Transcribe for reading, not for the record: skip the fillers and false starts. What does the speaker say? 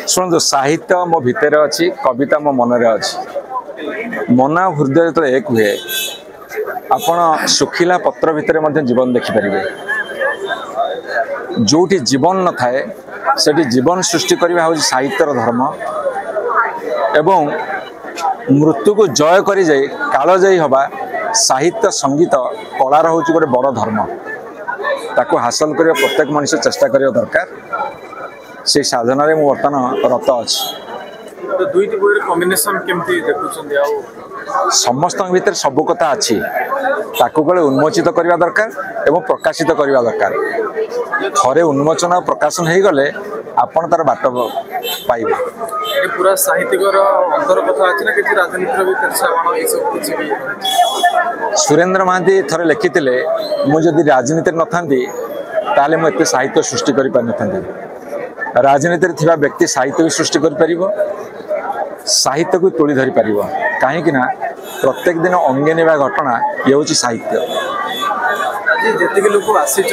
शुणु साहित्य मो भितर अच्छी कविता मो मनरे अच्छी मन हृदय जो एक हुए आपण सुखिला पत्र भितर जीवन देखिपारे जोटी जीवन न थाए सेठी जीवन सृष्टि करवा हूँ साहित्यर धर्म एवं मृत्यु को जय करी जाई कालजयी हवा साहित्य संगीत कलार हूँ गोटे बड़ धर्म ताको हासिल करने प्रत्येक मनुष्य चेष्टा करने दरकार से साधन में बर्तमान रत अच्छी समस्त भीतर सब कथा अच्छी ताकू गले उन्मोचित करने दरकार एवं प्रकाशित करने दरकार थरे उन्मोचन और प्रकाशन हो गले आपण तार बाट पाइबे पूरा साहित्यिक अंतर कथा अछि ना कि राजनीति भी चर्चा ये सब कुछ भी सुरेंद्र महांती थरे लिखिथिले मु जदि राजनीति न थांती ताले मु एते साहित्य सृष्टि करि पार न थांती राजनीति रे थिबा व्यक्ति साहित्य भी सृष्टि करि परिबो साहित्य को तोली धरि परिबो काहे कि ना प्रत्येक दिन अंगे नेबा घटना ये होची साहित्य जेतिक लोक आसी